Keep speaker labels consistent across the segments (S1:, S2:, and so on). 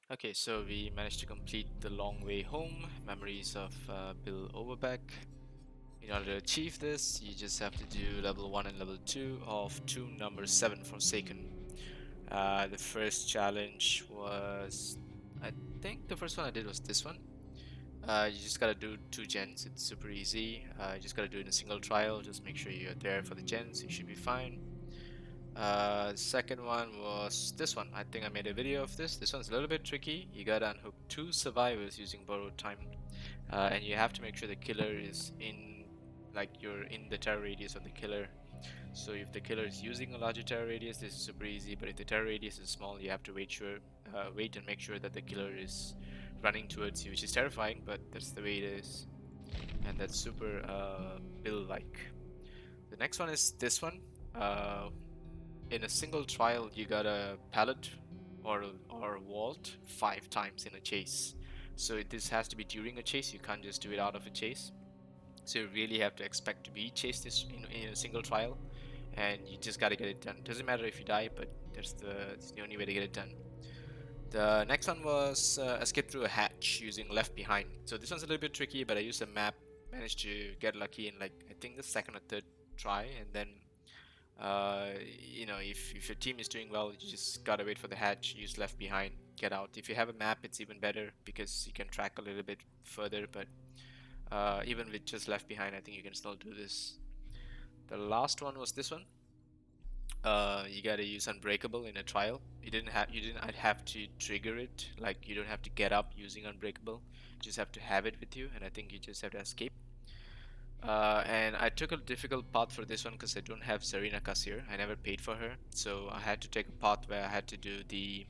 S1: Okay, so we managed to complete The Long Way Home, Memories of Bill Overbeck. In order to achieve this, you just have to do level 1 and level 2 of Tomb number 7 Forsaken. The first challenge was, I think the first one I did was this one. You just gotta do 2 gens, it's super easy. You just gotta do it in a single trial, just make sure you're there for the gens, you should be fine. Second one was this one. I think I made a video of this. This one's a little bit tricky. You gotta unhook 2 survivors using borrowed time, and you have to make sure the killer is in, like you're in the terror radius of the killer. So if the killer is using a larger terror radius, this is super easy. But if the terror radius is small, you have to wait and make sure that the killer is running towards you, which is terrifying, but that's the way it is, and that's super Bill-like. The next one is this one. In a single trial, you gotta pallet or vault 5 times in a chase. So this has to be during a chase. You can't just do it out of a chase. So you really have to expect to be chased in a single trial, and you just gotta get it done. Doesn't matter if you die, but it's the only way to get it done. The next one was escape through a hatch using left behind. So this one's a little bit tricky, but I used a map, managed to get lucky in, like, I think the second or third try, and then if your team is doing well, you just gotta wait for the hatch, use left behind, get out. If you have a map, it's even better because you can track a little bit further, but even with just left behind, I think you can still do this. The last one was this one. You gotta use unbreakable in a trial. You didn't have to trigger it, like you don't have to get up using unbreakable. You just have to have it with you, and I think you just have to escape. And I took a difficult path for this one because I don't have Serena Kassir. I never paid for her, so I had to take a path where I had to do the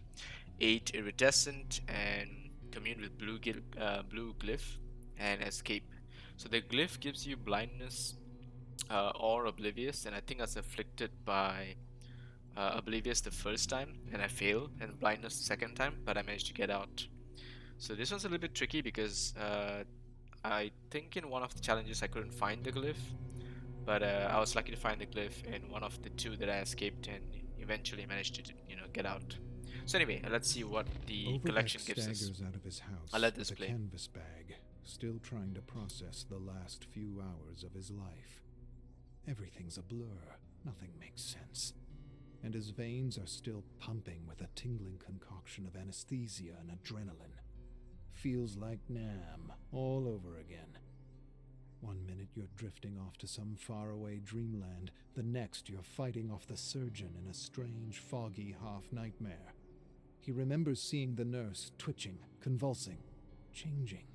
S1: 8 iridescent and commune with blue glyph and escape. So the glyph gives you blindness or oblivious, and I think I was afflicted by oblivious the first time, and I failed, and blindness the second time, but I managed to get out. So this one's a little bit tricky because I think in one of the challenges I couldn't find the glyph, but I was lucky to find the glyph in one of the 2 that I escaped and eventually managed to, get out. So anyway, let's see what the
S2: Overbeck
S1: collection gives us.
S2: staggers out of his
S1: I'll
S2: house
S1: let this
S2: with a
S1: play.
S2: canvas bag, still trying to process the last few hours of his life. Everything's a blur, nothing makes sense, and his veins are still pumping with a tingling concoction of anesthesia and adrenaline. Feels like Nam all over again. One minute you're drifting off to some faraway dreamland, the next you're fighting off the surgeon in a strange, foggy half-nightmare. He remembers seeing the nurse twitching, convulsing, changing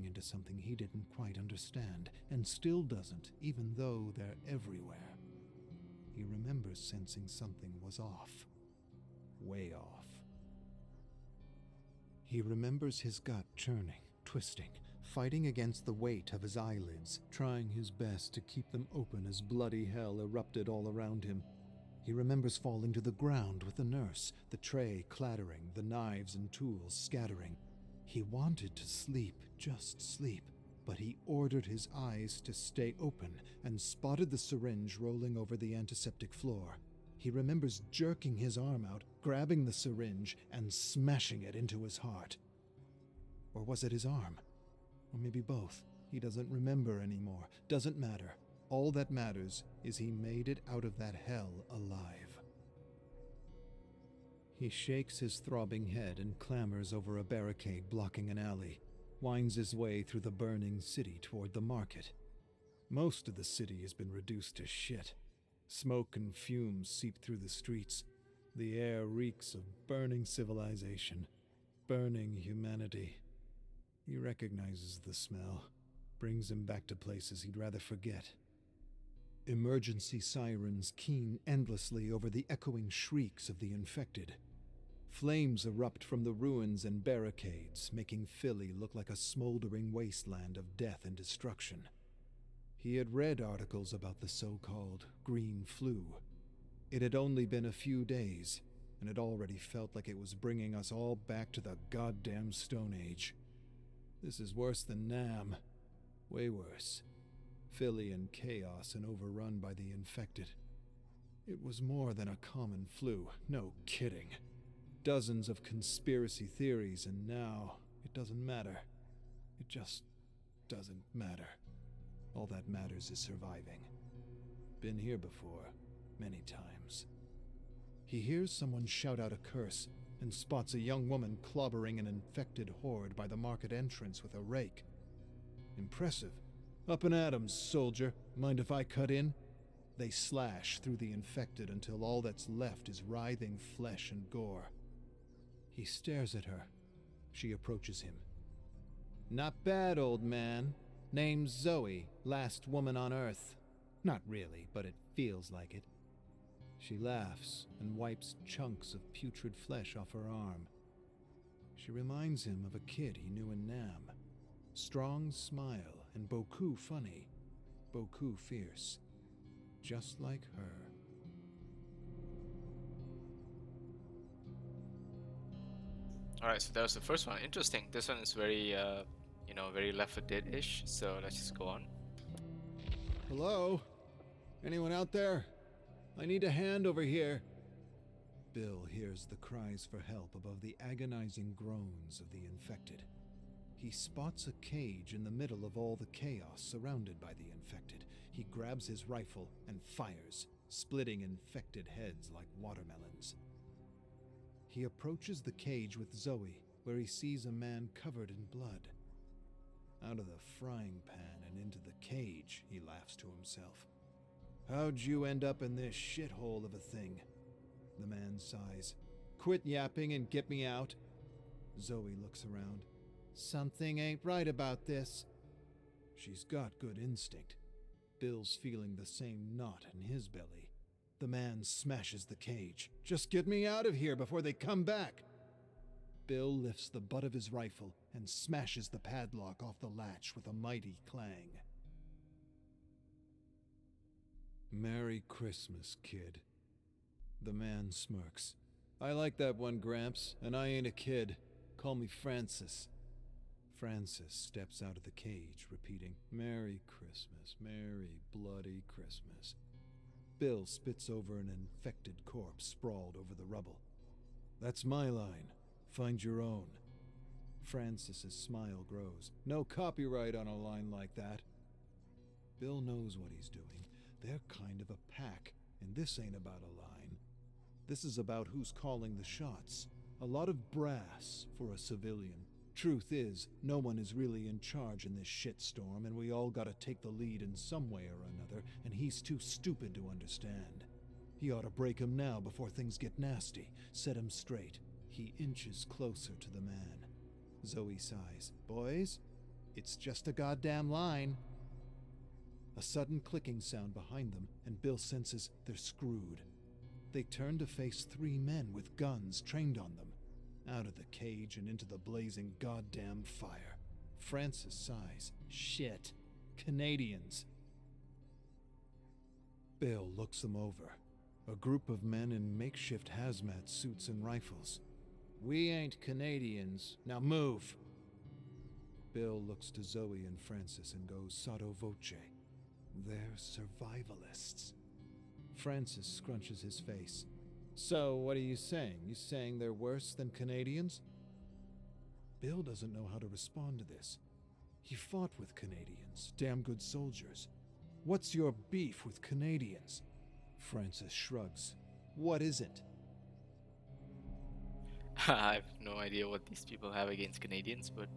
S2: into something he didn't quite understand, and still doesn't, even though they're everywhere. He remembers sensing something was off. Way off. He remembers his gut churning, twisting, fighting against the weight of his eyelids, trying his best to keep them open as bloody hell erupted all around him. He remembers falling to the ground with the nurse, the tray clattering, the knives and tools scattering. He wanted to sleep, just sleep, but he ordered his eyes to stay open and spotted the syringe rolling over the antiseptic floor. He remembers jerking his arm out, grabbing the syringe, and smashing it into his heart. Or was it his arm? Or maybe both. He doesn't remember anymore. Doesn't matter. All that matters is he made it out of that hell alive. He shakes his throbbing head and clambers over a barricade blocking an alley, winds his way through the burning city toward the market. Most of the city has been reduced to shit. Smoke and fumes seep through the streets. The air reeks of burning civilization, burning humanity. He recognizes the smell, brings him back to places he'd rather forget. Emergency sirens keen endlessly over the echoing shrieks of the infected. Flames erupt from the ruins and barricades, making Philly look like a smoldering wasteland of death and destruction. He had read articles about the so-called green flu. It had only been a few days, and it already felt like it was bringing us all back to the goddamn Stone Age. This is worse than Nam. Way worse. Philly in chaos and overrun by the infected. It was more than a common flu, no kidding. Dozens of conspiracy theories, and now it doesn't matter. It just doesn't matter. All that matters is surviving. Been here before, many times. He hears someone shout out a curse and spots a young woman clobbering an infected horde by the market entrance with a rake. Impressive. Up and Adams, soldier. Mind if I cut in? They slash through the infected until all that's left is writhing flesh and gore. He stares at her. She approaches him. Not bad, old man. Name's Zoe, last woman on Earth. Not really, but it feels like it. She laughs and wipes chunks of putrid flesh off her arm. She reminds him of a kid he knew in Nam. Strong smile and beaucoup funny, beaucoup fierce. Just like her.
S1: Alright, so that was the first one. Interesting. This one is very, very Left 4 Dead-ish. So let's just go on.
S2: Hello? Anyone out there? I need a hand over here. Bill hears the cries for help above the agonizing groans of the infected. He spots a cage in the middle of all the chaos surrounded by the infected. He grabs his rifle and fires, splitting infected heads like watermelons. He approaches the cage with Zoe, where he sees a man covered in blood. Out of the frying pan and into the cage, he laughs to himself. How'd you end up in this shithole of a thing? The man sighs. Quit yapping and get me out. Zoe looks around. Something ain't right about this. She's got good instinct. Bill's feeling the same knot in his belly. The man smashes the cage. Just get me out of here before they come back. Bill lifts the butt of his rifle and smashes the padlock off the latch with a mighty clang. Merry Christmas, kid. The man smirks. I like that one, Gramps, and I ain't a kid. Call me Francis. Francis steps out of the cage, repeating, Merry Christmas, Merry bloody Christmas. Bill spits over an infected corpse sprawled over the rubble. That's my line. Find your own. Francis's smile grows. No copyright on a line like that. Bill knows what he's doing. They're kind of a pack, and this ain't about a line. This is about who's calling the shots. A lot of brass for a civilian. Truth is, no one is really in charge in this shitstorm, and we all gotta take the lead in some way or another, and he's too stupid to understand. He ought to break him now before things get nasty, set him straight. He inches closer to the man. Zoe sighs. Boys, it's just a goddamn line. A sudden clicking sound behind them, and Bill senses they're screwed. They turn to face three men with guns trained on them. Out of the cage and into the blazing goddamn fire. Francis sighs. Shit. Canadians. Bill looks them over. A group of men in makeshift hazmat suits and rifles. We ain't Canadians. Now move. Bill looks to Zoe and Francis and goes sotto voce. They're survivalists. Francis scrunches his face. So, what are you saying? You saying they're worse than Canadians? Bill doesn't know how to respond to this. He fought with Canadians, damn good soldiers. What's your beef with Canadians? Francis shrugs. What is it?
S1: I have no idea what these people have against Canadians, but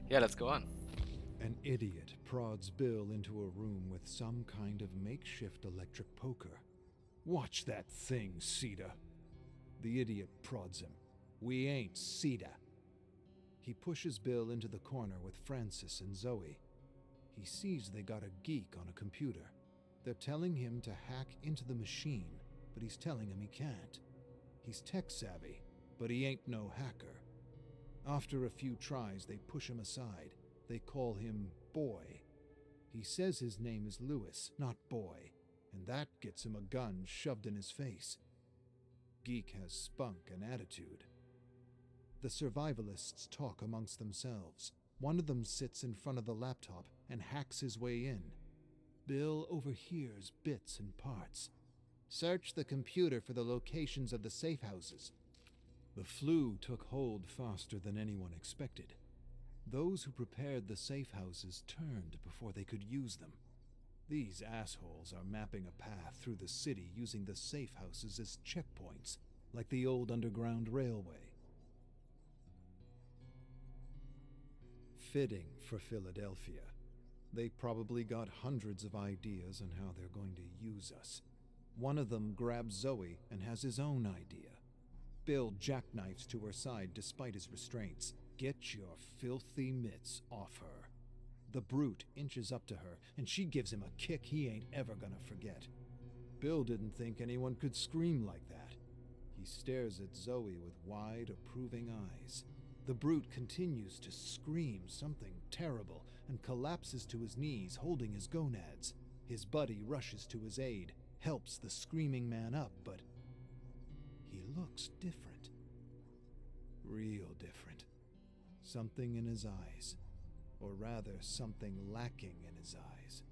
S1: yeah, let's go on.
S2: An idiot prods Bill into a room with some kind of makeshift electric poker. Watch that thing, Sita. The idiot prods him. We ain't Sita. He pushes Bill into the corner with Francis and Zoe. He sees they got a geek on a computer. They're telling him to hack into the machine, but he's telling him he can't. He's tech savvy, but he ain't no hacker. After a few tries, they push him aside. They call him Boy. He says his name is Lewis, not Boy, and that gets him a gun shoved in his face. Geek has spunk and attitude. The survivalists talk amongst themselves. One of them sits in front of the laptop and hacks his way in. Bill overhears bits and parts. Search the computer for the locations of the safe houses. The flu took hold faster than anyone expected. Those who prepared the safe houses turned before they could use them. These assholes are mapping a path through the city using the safe houses as checkpoints, like the old Underground Railway. Fitting for Philadelphia. They probably got hundreds of ideas on how they're going to use us. One of them grabs Zoe and has his own idea. Bill jackknifes to her side despite his restraints. Get your filthy mitts off her. The brute inches up to her, and she gives him a kick he ain't ever gonna forget. Bill didn't think anyone could scream like that. He stares at Zoe with wide, approving eyes. The brute continues to scream something terrible and collapses to his knees, holding his gonads. His buddy rushes to his aid, helps the screaming man up, but he looks different. Real different. Something in his eyes. Or rather, something lacking in his eyes.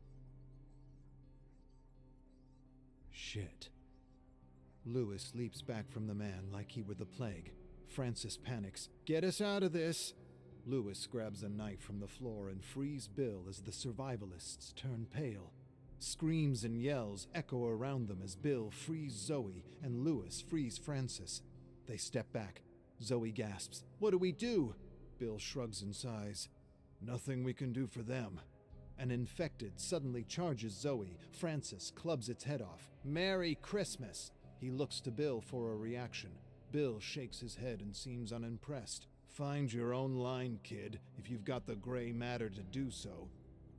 S2: Shit. Lewis leaps back from the man like he were the plague. Francis panics. Get us out of this! Lewis grabs a knife from the floor and frees Bill as the survivalists turn pale. Screams and yells echo around them as Bill frees Zoe and Lewis frees Francis. They step back. Zoe gasps. What do we do? Bill shrugs and sighs. Nothing we can do for them. An infected suddenly charges Zoe. Francis clubs its head off. Merry Christmas! He looks to Bill for a reaction. Bill shakes his head and seems unimpressed. Find your own line, kid, if you've got the gray matter to do so.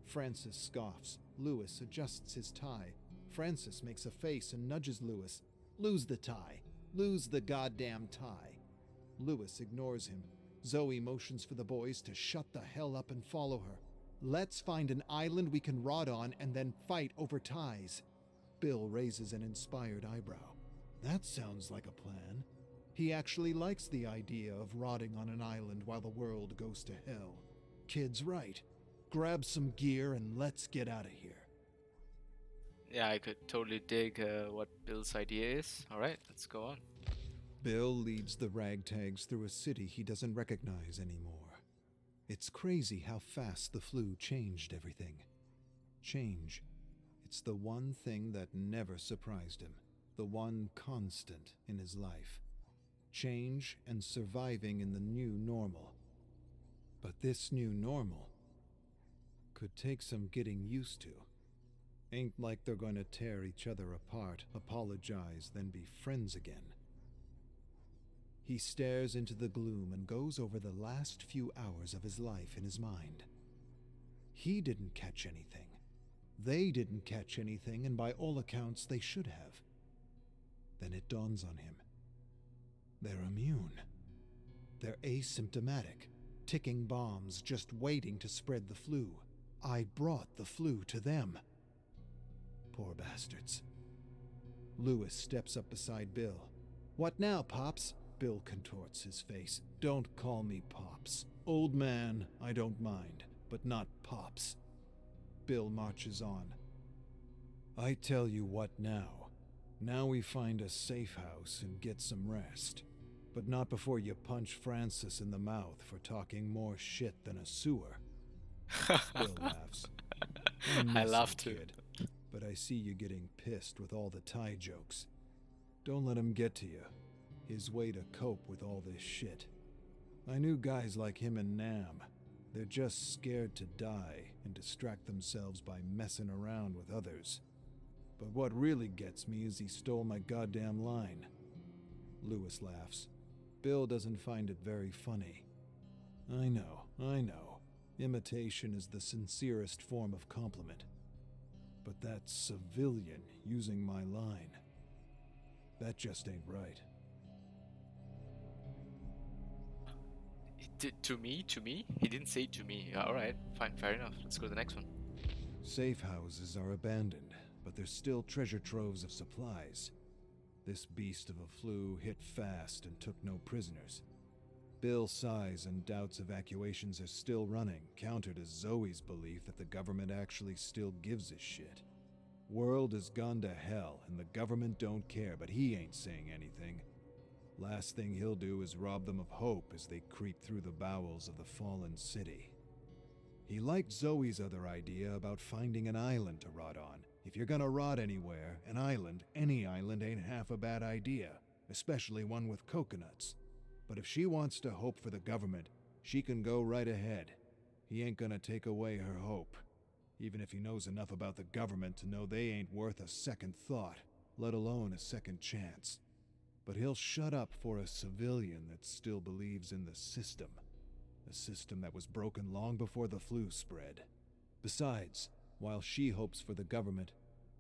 S2: Francis scoffs. Lewis adjusts his tie. Francis makes a face and nudges Lewis. Lose the tie. Lose the goddamn tie. Lewis ignores him. Zoe motions for the boys to shut the hell up and follow her. Let's find an island we can rot on and then fight over ties. Bill raises an inspired eyebrow. That sounds like a plan. He actually likes the idea of rotting on an island while the world goes to hell. Kid's right. Grab some gear and let's get out of here.
S1: Yeah, I could totally dig what Bill's idea is. Alright, let's go on.
S2: Bill leads the ragtags through a city he doesn't recognize anymore. It's crazy how fast the flu changed everything. Change. It's the one thing that never surprised him. The one constant in his life. Change and surviving in the new normal. But this new normal could take some getting used to. Ain't like they're going to tear each other apart, apologize, then be friends again. He stares into the gloom and goes over the last few hours of his life in his mind. He didn't catch anything. They didn't catch anything, and by all accounts they should have. Then it dawns on him. They're immune. They're asymptomatic, ticking bombs just waiting to spread the flu. I brought the flu to them. Poor bastards. Lewis steps up beside Bill. What now, Pops? Bill contorts his face. Don't call me Pops. Old man, I don't mind, but not Pops. Bill marches on. I tell you what now. Now we find a safe house and get some rest. But not before you punch Francis in the mouth for talking more shit than a sewer. Bill laughs.
S1: I laugh too.
S2: Kid, but I see you getting pissed with all the tie jokes. Don't let him get to you. His way to cope with all this shit. I knew guys like him in Nam. They're just scared to die and distract themselves by messing around with others. But what really gets me is he stole my goddamn line. Lewis laughs. Bill doesn't find it very funny. I know. Imitation is the sincerest form of compliment. But that civilian using my line, that just ain't right.
S1: To me? He didn't say to me. Alright, fine, fair enough. Let's go to the next one.
S2: Safe houses are abandoned, but there's still treasure troves of supplies. This beast of a flu hit fast and took no prisoners. Bill sighs and doubts evacuations are still running, counter to Zoe's belief that the government actually still gives a shit. World has gone to hell and the government don't care, but he ain't saying anything. Last thing he'll do is rob them of hope as they creep through the bowels of the fallen city. He liked Zoe's other idea about finding an island to rot on. If you're gonna rot anywhere, an island, any island, ain't half a bad idea, especially one with coconuts. But if she wants to hope for the government, she can go right ahead. He ain't gonna take away her hope, even if he knows enough about the government to know they ain't worth a second thought, let alone a second chance. But he'll shut up for a civilian that still believes in the system. A system that was broken long before the flu spread. Besides, while she hopes for the government,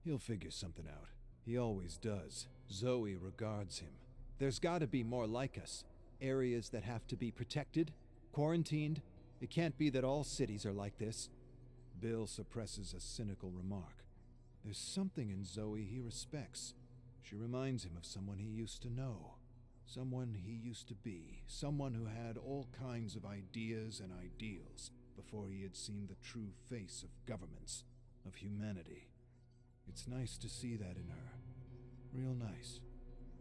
S2: he'll figure something out. He always does. Zoe regards him. There's gotta be more like us. Areas that have to be protected, quarantined. It can't be that all cities are like this. Bill suppresses a cynical remark. There's something in Zoe he respects. She reminds him of someone he used to know. Someone he used to be. Someone who had all kinds of ideas and ideals before he had seen the true face of governments, of humanity. It's nice to see that in her. Real nice.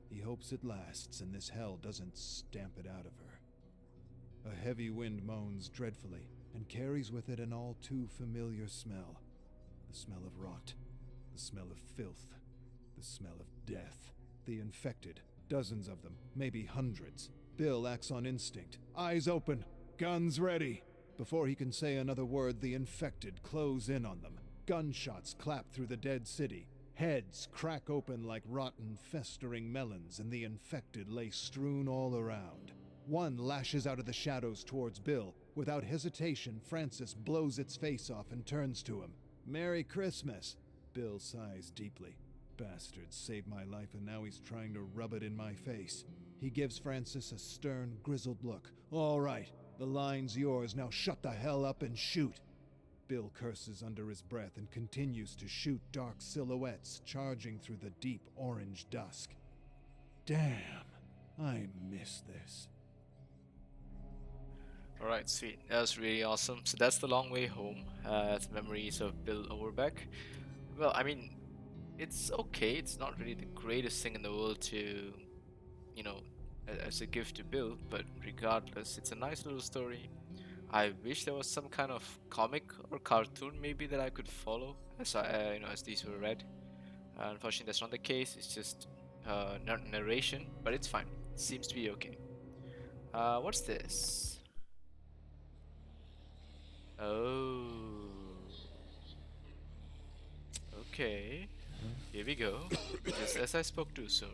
S2: He hopes it lasts and this hell doesn't stamp it out of her. A heavy wind moans dreadfully and carries with it an all too familiar smell. The smell of rot. The smell of filth. The smell of death. The infected. Dozens of them, maybe hundreds. Bill acts on instinct. Eyes open. Guns ready. Before he can say another word, the infected close in on them. Gunshots clap through the dead city. Heads crack open like rotten, festering melons, and the infected lay strewn all around. One lashes out of the shadows towards Bill. Without hesitation, Francis blows its face off and turns to him. "Merry Christmas." Bill sighs deeply. Bastard saved my life and now he's trying to rub it in my face. He gives Francis a stern, grizzled look. "All right, the line's yours. Now shut the hell up and shoot." Bill curses under his breath and continues to shoot dark silhouettes charging through the deep orange dusk. Damn, I miss this.
S1: Alright, sweet. That was really awesome. So that's The Long Way Home. That's Memories of Bill Overbeck. Well, I mean, it's okay. It's not really the greatest thing in the world to, as a gift to Bill, but regardless, it's a nice little story. I wish there was some kind of comic or cartoon maybe that I could follow as these were read. Unfortunately, that's not the case. It's just narration, but it's fine. It seems to be okay. What's this? Oh. Okay. Here we go. Just as I spoke too soon.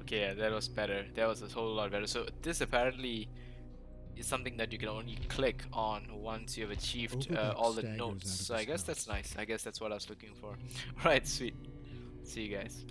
S1: Okay, yeah, that was better. That was a whole lot better. So this apparently is something that you can only click on once you have achieved all the notes. So I guess that's nice. I guess that's what I was looking for. Alright, sweet. See you guys.